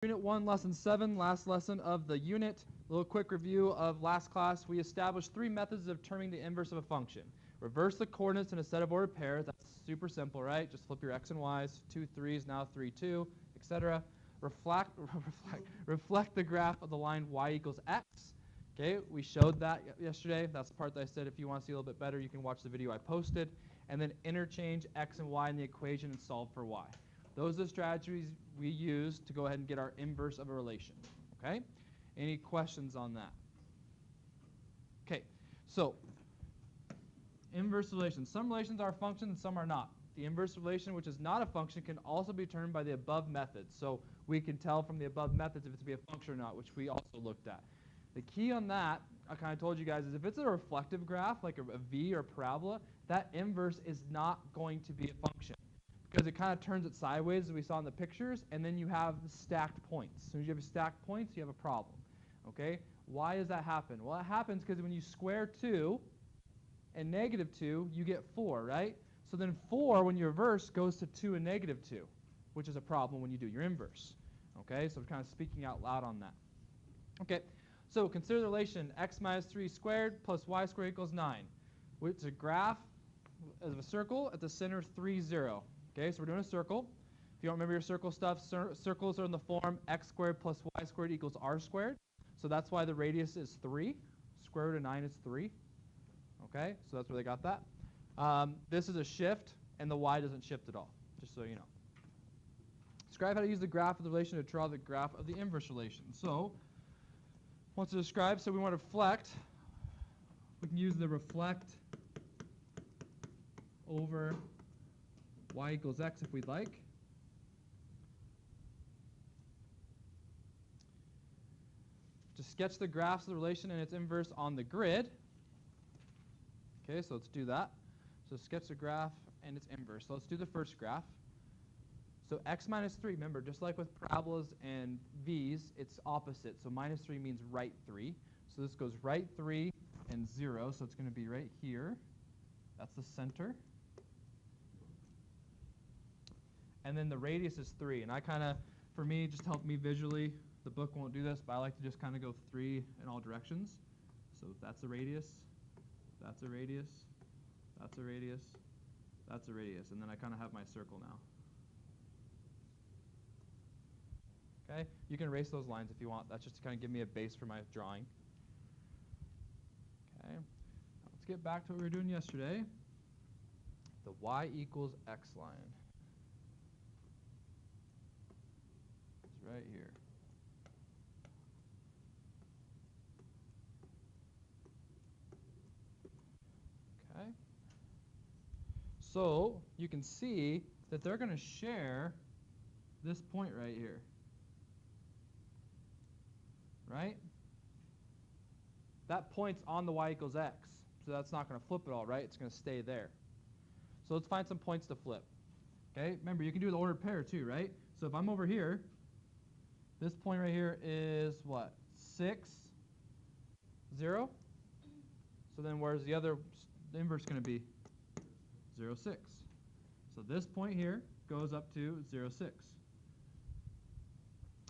Unit 1, Lesson 7, last lesson of the unit. A little quick review of last class. We established 3 methods of determining the inverse of a function. Reverse the coordinates in a set of ordered pairs. That's super simple, right? Just flip your x and y's. 2 3s, now 3 2, etc. Reflect the graph of the line y equals x. Okay, we showed that yesterday. That's the part that I said if you want to see a little bit better, you can watch the video I posted. And then interchange x and y in the equation and solve for y. Those are the strategies we use to go ahead and get our inverse of a relation. Okay? Any questions on that? Okay, so inverse relations. Some relations are functions and some are not. The inverse relation, which is not a function, can also be determined by the above methods. So we can tell from the above methods if it's to be a function or not, which we also looked at. The key on that, I kind of told you guys, is if it's a reflective graph, like a V or parabola, that inverse is not going to be a function, because it kind of turns it sideways, as we saw in the pictures, and then you have stacked points. As soon as you have stacked points, you have a problem. Okay? Why does that happen? Well, it happens because when you square 2 and negative 2, you get 4, right? So then 4, when you reverse, goes to 2 and negative 2, which is a problem when you do your inverse. Okay? So I'm kind of speaking out loud on that. Okay, so consider the relation x minus 3 squared plus y squared equals 9, which is a graph of a circle at the center 3, 0. Okay, so we're doing a circle. If you don't remember your circle stuff, circles are in the form x squared plus y squared equals r squared. So that's why the radius is 3. Square root of 9 is 3. Okay, so that's where they got that. This is a shift, and the y doesn't shift at all, just so you know. Describe how to use the graph of the relation to draw the graph of the inverse relation. So, once to describe, so we want to reflect. We can use the reflect over y equals x if we'd like. To sketch the graphs of the relation and its inverse on the grid. Okay, so let's do that. So sketch the graph and its inverse. So let's do the first graph. So x minus 3, remember, just like with parabolas and v's, it's opposite. So minus 3 means right 3. So this goes right 3 and 0, so it's going to be right here. That's the center. And then the radius is 3. And I kind of, for me, just help me visually. The book won't do this, but I like to just kind of go 3 in all directions. So that's a radius, that's a radius, that's a radius, that's a radius. And then I kind of have my circle now. Okay, you can erase those lines if you want. That's just to kind of give me a base for my drawing. Okay, let's get back to what we were doing yesterday. The y equals x line. It's right here. Okay. So you can see that they're going to share this point right here. Right? That point's on the y equals x, so that's not going to flip at all, right? It's going to stay there. So let's find some points to flip. Okay? Remember, you can do the ordered pair too, right? So if I'm over here, this point right here is what? 6, 0. So then where's the other, the inverse going to be? 0, 6. So this point here goes up to 0, 6.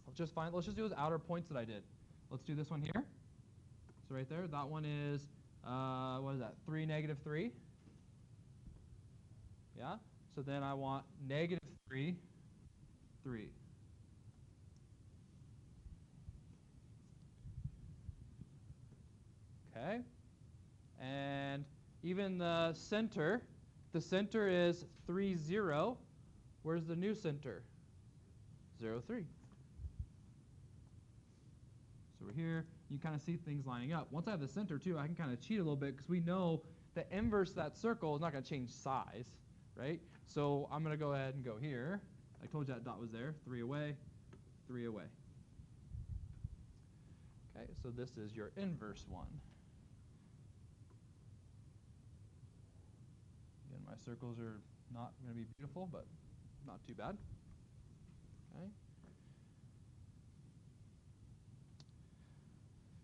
Let's just do those outer points that I did. Let's do this one here. So right there, that one is, what is that, 3, negative 3? Yeah? So then I want negative 3, 3. Okay? And even the center is 3, 0. Where's the new center? 0, 3. So we're here. You kind of see things lining up. Once I have the center, too, I can kind of cheat a little bit because we know the inverse of that circle is not going to change size, right? So I'm going to go ahead and go here. I told you that dot was there. 3 away, 3 away. Okay, so this is your inverse one. Again, my circles are not going to be beautiful, but not too bad. Okay.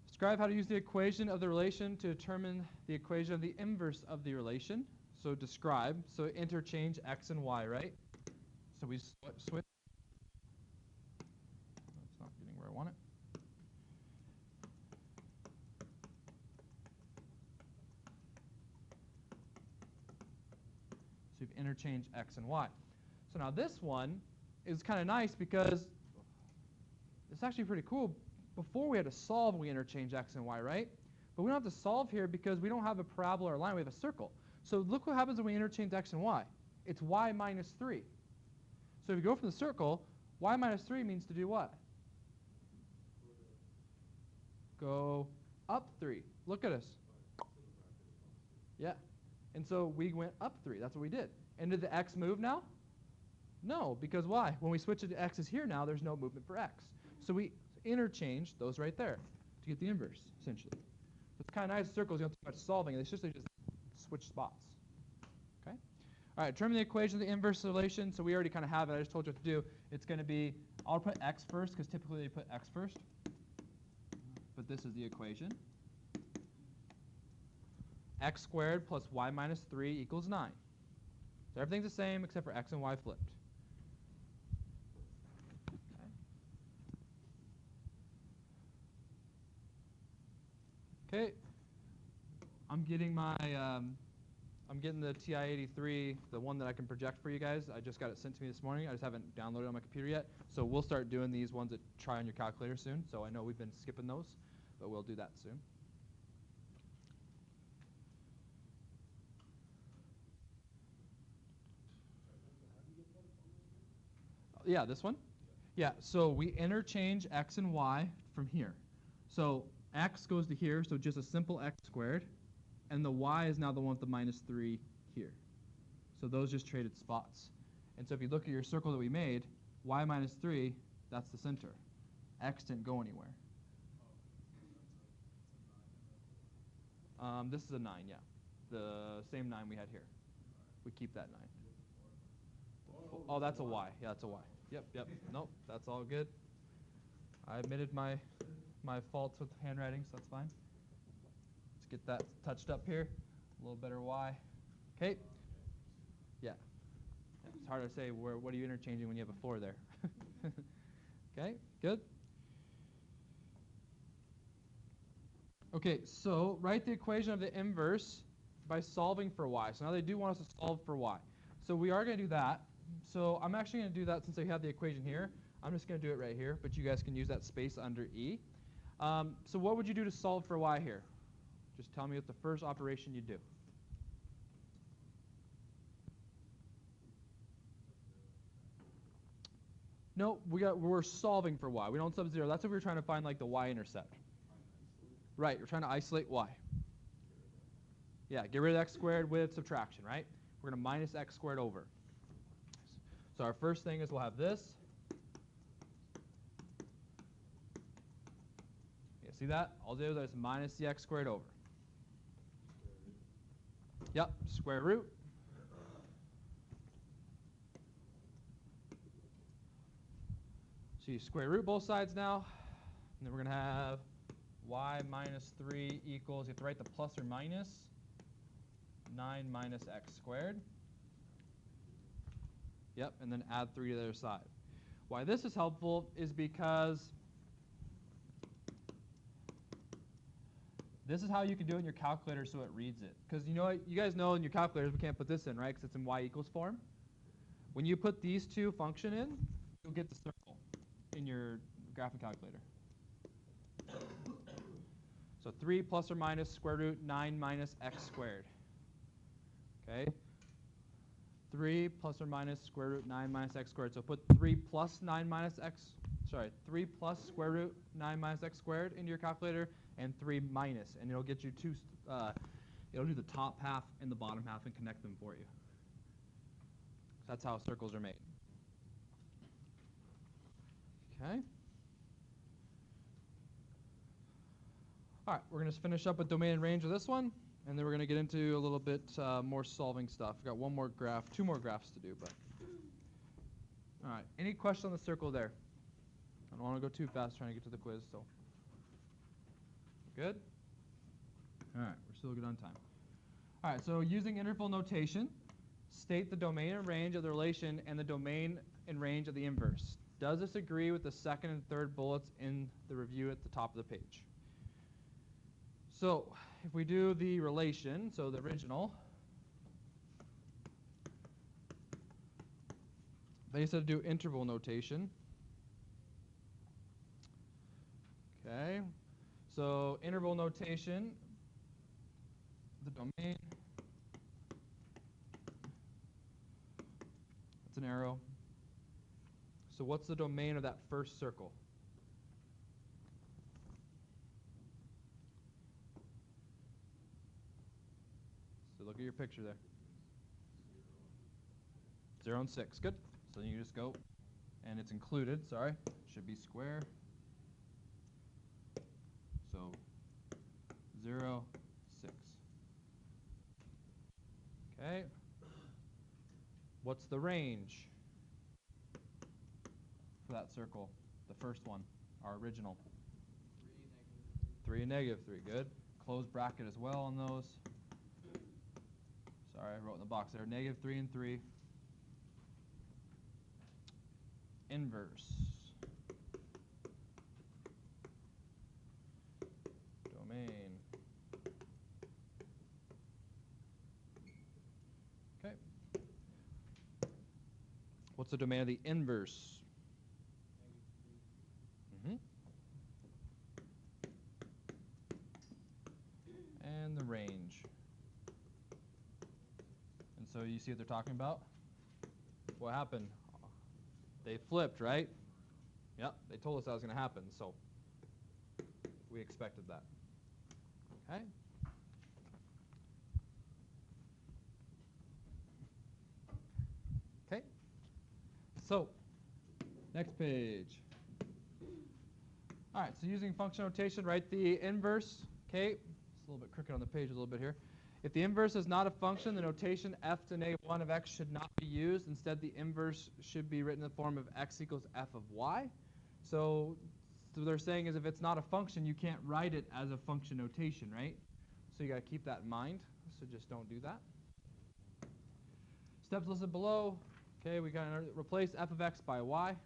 Describe how to use the equation of the relation to determine the equation of the inverse of the relation. So describe. So interchange x and y, right? So we switch. That's interchange x and y. So now this one is kind of nice because it's actually pretty cool. Before we had to solve when we interchange x and y, right? But we don't have to solve here because we don't have a parabola or line, we have a circle. So look what happens when we interchange x and y. It's y minus 3. So if you go from the circle, y minus 3 means to do what? Go up 3. Look at us. Yeah. And so we went up 3. That's what we did. And did the x move now? No, because why? When we switch it to x is here now, there's no movement for x. So we interchange those right there to get the inverse, essentially. It's kind of nice. Circles, you don't do much solving. It's just they just switch spots. Okay? All right, determine the equation of the inverse relation. So we already kind of have it. I just told you what to do. It's going to be, I'll put x first because typically they put x first. But this is the equation. X squared plus y minus 3 equals 9. So everything's the same except for x and y flipped. Okay. I'm getting the TI-83, the one that I can project for you guys. I just got it sent to me this morning. I just haven't downloaded it on my computer yet. So we'll start doing these ones that try on your calculator soon. So I know we've been skipping those, but we'll do that soon. Yeah, this one? Yeah, so we interchange x and y from here. So x goes to here, so just a simple x squared. And the y is now the one with the minus 3 here. So those just traded spots. And so if you look at your circle that we made, y minus 3, that's the center. X didn't go anywhere. This is a 9, yeah. The same 9 we had here. We keep that 9. Oh, that's a y. Yeah, that's a y. Yep. Nope, that's all good. I admitted my faults with handwriting, so that's fine. Let's get that touched up here. A little better y. Okay. Yeah. It's hard to say what are you interchanging when you have a 4 there. Okay, good. Okay, so write the equation of the inverse by solving for y. So now they do want us to solve for y. So we are going to do that. So I'm actually going to do that since I have the equation here. I'm just going to do it right here, but you guys can use that space under E. So what would you do to solve for y here? Just tell me what the first operation you do. No, we're solving for y. We don't sub-zero. That's if we're trying to find like the y-intercept. Right, we're trying to isolate y. Yeah, get rid of x squared with subtraction, right? We're going to minus x squared over. So our first thing is we'll have this. Yeah, see that? All I'll do is minus the x squared over. Yep, square root. So you square root both sides now. And then we're going to have y minus 3 equals, you have to write the plus or minus, 9 minus x squared. Yep, and then add 3 to the other side. Why this is helpful is because this is how you can do it in your calculator so it reads it. Because you guys know in your calculators we can't put this in, right? Because it's in y equals form. When you put these two function in, you'll get the circle in your graphing calculator. So 3 plus or minus square root 9 minus x squared. Okay? 3 plus or minus square root 9 minus x squared. So put 3 plus 9 minus x, 3 plus square root 9 minus x squared into your calculator, and 3 minus, and it'll get you it'll do the top half and the bottom half and connect them for you. That's how circles are made. Okay. All right, we're going to finish up with domain and range of this one, and then we're going to get into a little bit more solving stuff. We've got one more graph, 2 more graphs to do. But all right, any questions on the circle there? I don't want to go too fast trying to get to the quiz. So good? All right, we're still good on time. All right, so using interval notation, state the domain and range of the relation and the domain and range of the inverse. Does this agree with the second and third bullets in the review at the top of the page? So if we do the relation, so the original, Then he said to do interval notation. Okay, so interval notation, the domain, that's an arrow. So what's the domain of that first circle? So look at your picture there. 0 and 6, good. So you just go, and it's included, sorry, should be square. So 0, 6. Okay. What's the range for that circle? The first one, our original. 3 and negative 3, good. Close bracket as well on those. Sorry, I wrote in the box there. Negative 3 and 3. Inverse. Domain. Okay. What's the domain of the inverse? And the range. And so you see what they're talking about? What happened? They flipped, right? Yep, they told us that was going to happen, so we expected that. Okay? Okay. So, next page. All right, so using function notation, write the inverse. Okay, it's a little bit crooked on the page a little bit here. If the inverse is not a function, the notation f to negative 1 of x should not be used. Instead, the inverse should be written in the form of x equals f of y. So what they're saying is if it's not a function, you can't write it as a function notation, right? So you got to keep that in mind. So just don't do that. Steps listed below. Okay, we got to replace f of x by y.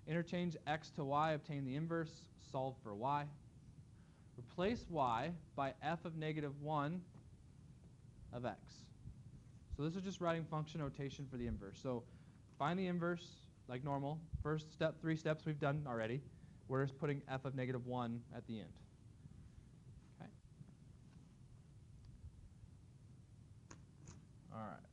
Interchange x to y, obtain the inverse, solve for y. Replace y by f of negative 1 of x. So this is just writing function notation for the inverse. So find the inverse like normal. First step, 3 steps we've done already. We're just putting f of negative 1 at the end. Okay. All right.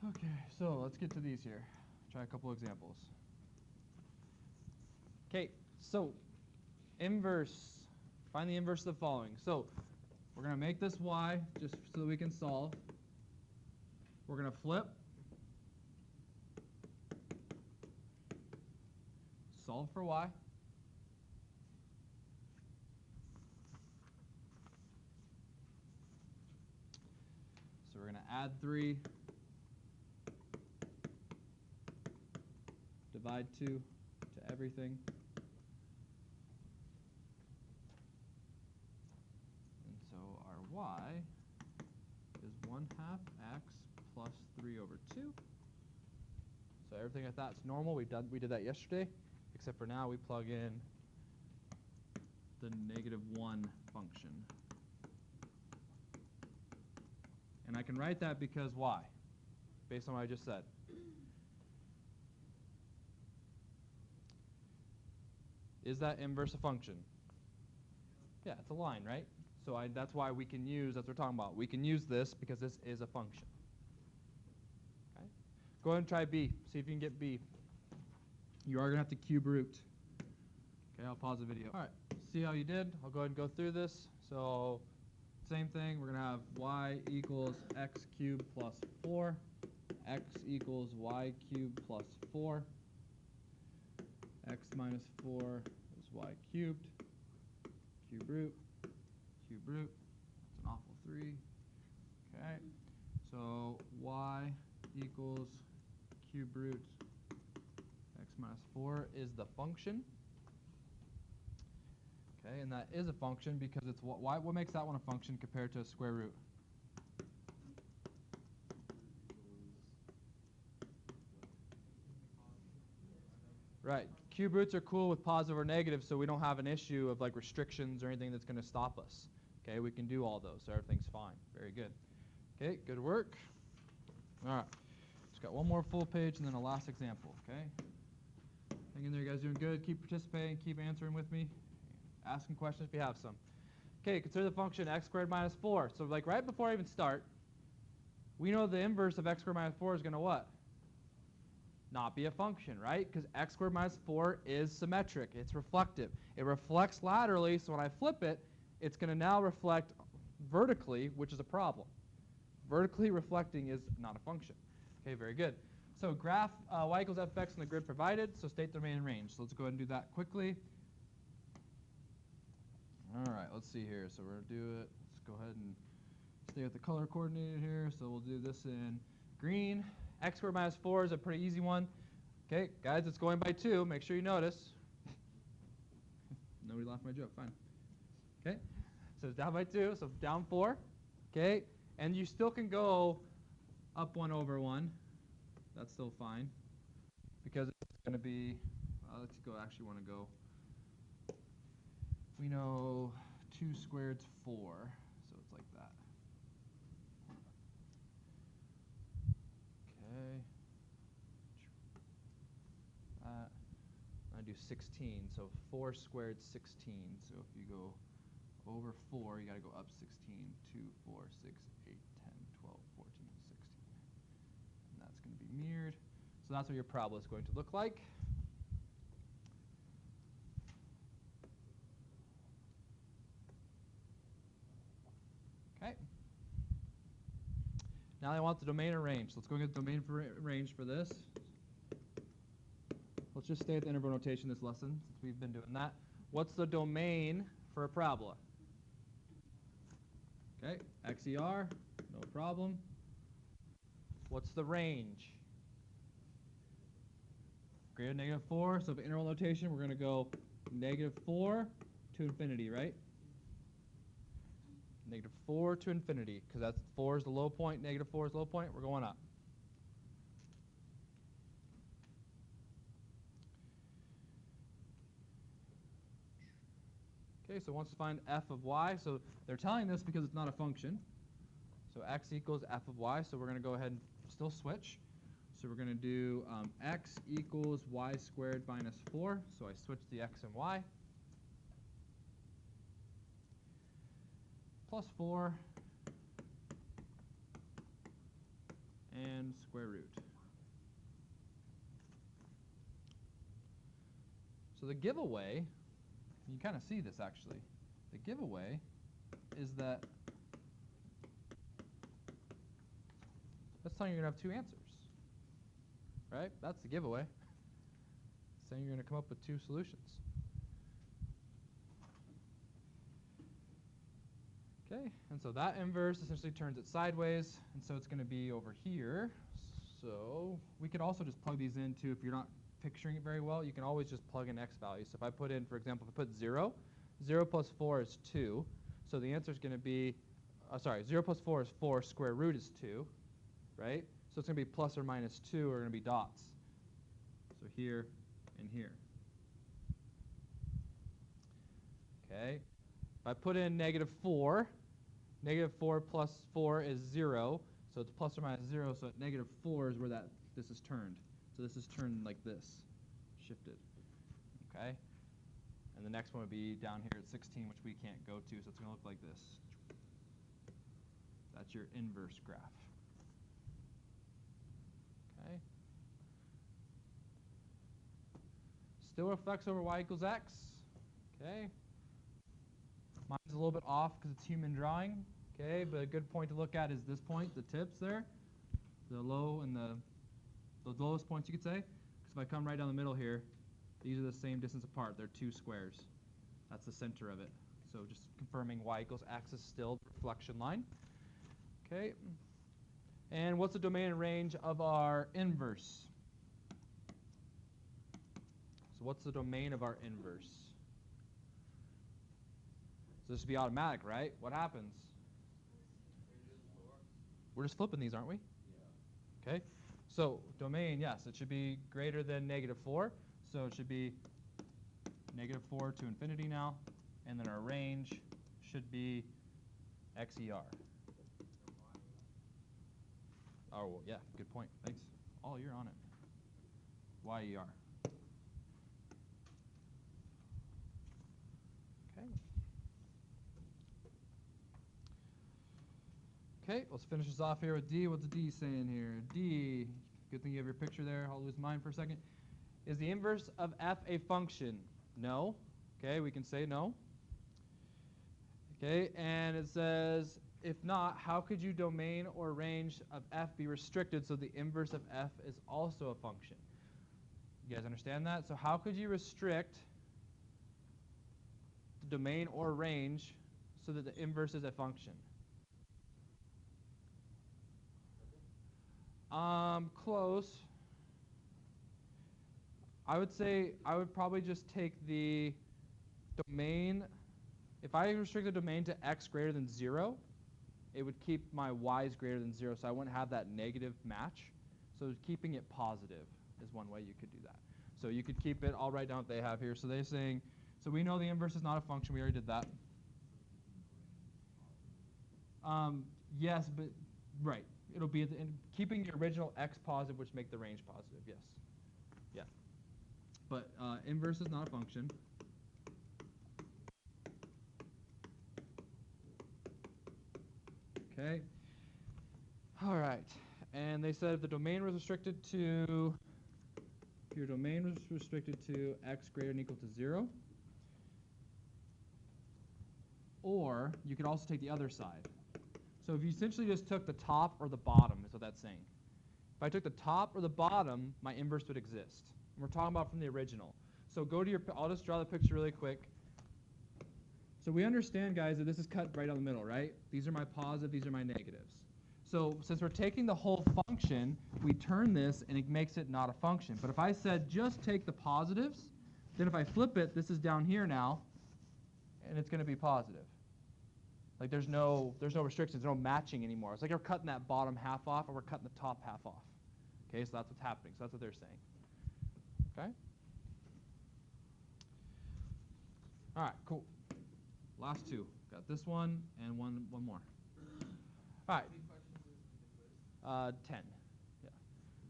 Okay, so let's get to these here. Try a couple examples. Okay, so inverse. Find the inverse of the following. So we're going to make this y just so that we can solve. We're going to flip. Solve for y. So we're going to add 3. Divide 2 to everything. And so our y is 1/2 x plus 3 over 2. So everything I thought is normal. We did that yesterday, except for now we plug in the negative 1 function. And I can write that because why? Based on what I just said. Is that inverse a function? Yeah, it's a line, right? So that's why we can use, that's what we're talking about. We can use this because this is a function. Okay? Go ahead and try b. See if you can get b. You are going to have to cube root. Okay, I'll pause the video. All right, see how you did. I'll go ahead and go through this. So same thing. We're going to have y equals x cubed plus 4. X equals y cubed plus 4. X minus 4 is y cubed. Cube root. Cube root. That's an awful 3. Okay. So y equals cube root x minus 4 is the function. Okay, and that is a function because it's what makes that one a function compared to a square root? Right. Cube roots are cool with positive or negative, so we don't have an issue of like restrictions or anything that's going to stop us. Okay, we can do all those, so everything's fine. Very good. Okay, good work. All right. Just got one more full page and then a last example, okay? Hang in there, you guys doing good. Keep participating, keep answering with me. Asking questions if you have some. Okay, consider the function x squared minus 4. So like right before I even start, we know the inverse of x squared minus 4 is going to what? Not be a function, right? Because x squared minus 4 is symmetric. It's reflective. It reflects laterally, so when I flip it, it's going to now reflect vertically, which is a problem. Vertically reflecting is not a function. Okay, very good. So graph y equals fx in the grid provided, so state domain and range. So let's go ahead and do that quickly. All right, let's see here. So we're going to do it. Let's go ahead and stay with the color coordinated here. So we'll do this in green. X squared minus 4 is a pretty easy one. Okay, guys, it's going by 2. Make sure you notice. Nobody laughed at my joke. Fine. Okay, so it's down by 2. So down 4. Okay, and you still can go up 1 over 1. That's still fine because it's going to be, let's go, actually want to go. We know 2 squared's 4, so it's like that. Okay. I do 16, so 4 squared 16. So if you go over 4, you got to go up 16. 2, 4, 6, 8, 10, 12, 14, 16. And that's going to be mirrored. So that's what your parabola is going to look like. Okay. Now I want the domain and range. Let's go get the domain for range for this. Let's just stay at the interval notation this lesson, since we've been doing that. What's the domain for a parabola? Okay, XER, no problem. What's the range? Greater than -4, so for interval notation, we're going to go -4 to infinity, right? -4 to infinity, because that's 4 is the low point, -4 is the low point. We're going up. Okay, so once we find f of y, so they're telling this because it's not a function. So x equals f of y, so we're going to go ahead and still switch. So we're going to do x equals y squared minus 4. So I switch the x and y. Plus 4 and square root. So the giveaway, you kind of see this actually. The giveaway is that that's telling you you're going to have 2 answers. Right? That's the giveaway. It's saying you're going to come up with 2 solutions. Okay, and so that inverse essentially turns it sideways, and so it's going to be over here. So we could also just plug these into, if you're not picturing it very well, you can always just plug in x values. So if I put in, for example, if I put 0, 0 plus 4 is 2. So the answer is going to be, 0 plus 4 is 4, square root is 2, right? So it's going to be plus or minus 2 are going to be dots. So here and here. Okay. If I put in -4, -4 plus 4 is 0, so it's plus or minus 0, so at -4 is where this is turned. So this is turned like this, shifted. Okay? And the next one would be down here at 16, which we can't go to, so it's going to look like this. That's your inverse graph. Okay? Still reflects over y equals x. Okay? Mine's a little bit off because it's human drawing. Okay, but a good point to look at is this point, the tips there, the low and the lowest points you could say. Because if I come right down the middle here, these are the same distance apart. They're 2 squares. That's the center of it. So just confirming y equals x is still the reflection line. Okay. And what's the domain and range of our inverse? So what's the domain of our inverse? So this would be automatic, right? What happens? We're just flipping these, aren't we? Yeah. Okay. So domain, yes, it should be greater than -4. So it should be -4 to infinity now. And then our range should be XER. Oh, well, yeah, good point. Thanks. Oh, you're on it. Y-E-R. Okay. Okay, let's finish this off here with D. What's D saying here? D, good thing you have your picture there. I'll lose mine for a second. Is the inverse of f a function? No. Okay, we can say no. Okay, and it says, if not, how could you domain or range of f be restricted so the inverse of f is also a function? You guys understand that? So how could you restrict the domain or range so that the inverse is a function? Close. I would say I would probably just take the domain. If I restrict the domain to x greater than 0, it would keep my y's greater than 0, so I wouldn't have that negative match. So keeping it positive is one way you could do that. So you could keep it, I'll write down what they have here. So they're saying, so we know the inverse is not a function. We already did that. Yes, but right. It'll be keeping the original x positive, which make the range positive. Yes. Yeah. But inverse is not a function. Okay. All right. And they said if the domain was restricted to, if your domain was restricted to x greater than or equal to 0, or you could also take the other side. So if you essentially just took the top or the bottom, is what that's saying. If I took the top or the bottom, my inverse would exist. And we're talking about from the original. So go to your, I'll just draw the picture really quick. So we understand, guys, that this is cut right down the middle, right? These are my positive, these are my negatives. So since we're taking the whole function, we turn this and it makes it not a function. But if I said just take the positives, then if I flip it, this is down here now, and it's going to be positive. Like there's no restrictions, there's no matching anymore. It's like we're cutting that bottom half off or we're cutting the top half off. Okay, so that's what's happening. So that's what they're saying. Okay? All right, cool. Last two. Got this one and one more. All right. 10. Yeah.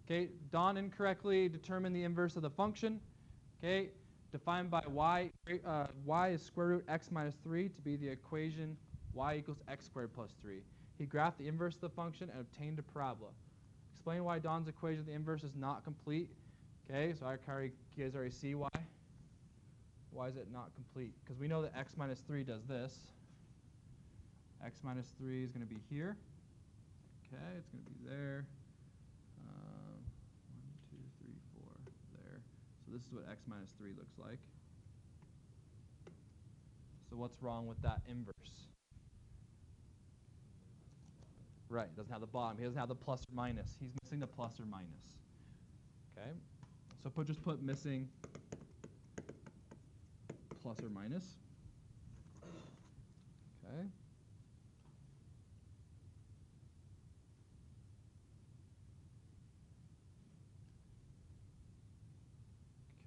Okay, Don incorrectly determined the inverse of the function. Okay, defined by y. Y is square root x minus 3 to be the equation y equals x squared plus 3. He graphed the inverse of the function and obtained a parabola. Explain why Don's equation of the inverse is not complete. Okay, so you guys already see why. Why is it not complete? Because we know that x minus 3 does this. X minus 3 is going to be here. Okay, it's going to be there. 1, 2, 3, 4, there. So this is what x minus 3 looks like. So what's wrong with that inverse? Right, it doesn't have the bottom. He doesn't have the plus or minus. He's missing the plus or minus. Okay, so just put missing plus or minus. Okay.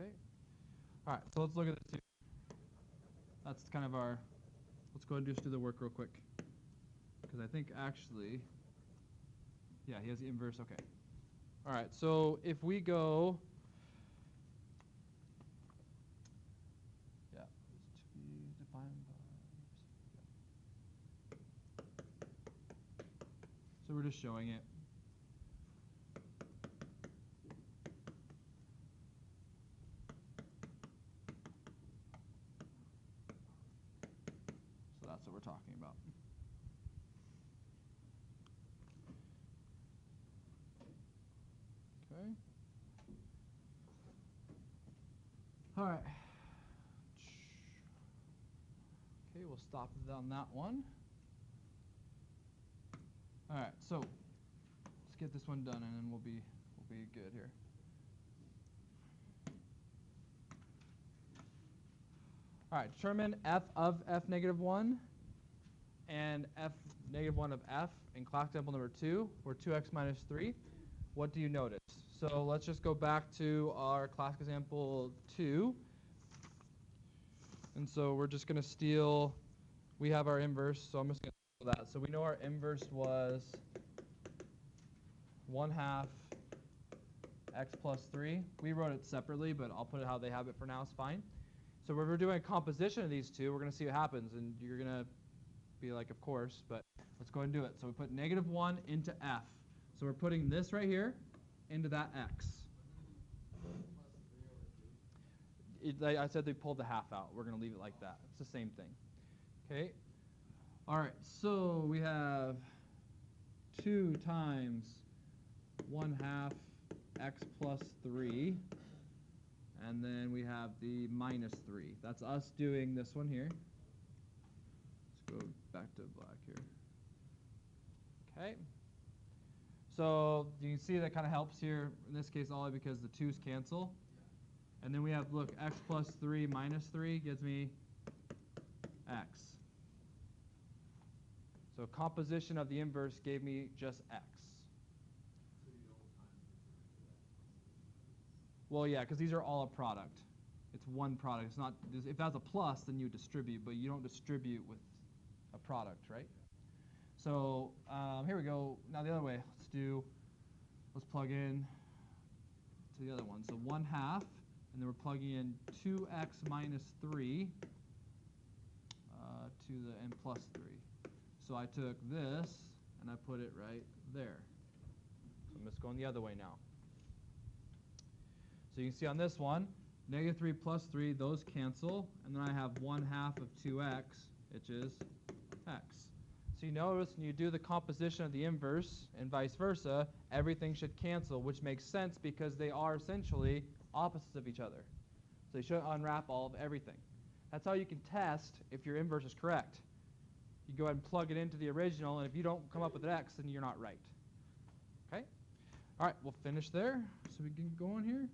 Okay. All right, so let's look at this here. That's kind of our, let's go ahead and just do the work real quick. Because I think actually, yeah, he has the inverse, okay. All right, so if we go, yeah, is to be defined by, so we're just showing it. So that's what we're talking about. Okay. All right. Okay, we'll stop on that one. All right, so let's get this one done, and then we'll be good here. All right, determine f of f negative 1 and f negative 1 of f in class example number 2, or 2x minus 3. What do you notice? So let's just go back to our class example 2. And so we're just going to steal, we have our inverse, so I'm just going to steal that. So we know our inverse was 1/2 x plus 3. We wrote it separately, but I'll put it how they have it for now. It's fine. So when we're doing a composition of these two, we're going to see what happens. And you're going to be like, of course, but let's go ahead and do it. So we put negative 1 into f. So we're putting this right here into that x. I said they pulled the half out. We're going to leave it like that. It's the same thing. Okay. All right. So we have 2 times 1/2 x plus 3. And then we have the minus 3. That's us doing this one here. Let's go back to black here. Okay. So you can see that kind of helps here. In this case, only because the 2's cancel. And then we have, look, x plus 3 minus 3 gives me x. So composition of the inverse gave me just x. Well, yeah, because these are all a product. It's one product. It's not. If that's a plus, then you distribute, but you don't distribute with a product, right? So here we go. Now the other way. Let's plug in to the other one. So 1/2. And then we're plugging in 2x minus 3 to the n plus 3. So I took this and I put it right there. So I'm just going the other way now. So you can see on this one, negative 3 plus 3, those cancel. And then I have 1/2 of 2x, which is x. So you notice when you do the composition of the inverse and vice versa, everything should cancel, which makes sense because they are essentially opposites of each other. So you should unwrap all of everything. That's how you can test if your inverse is correct. You go ahead and plug it into the original, and if you don't come up with an x, then you're not right. Okay? All right, we'll finish there so we can go on here.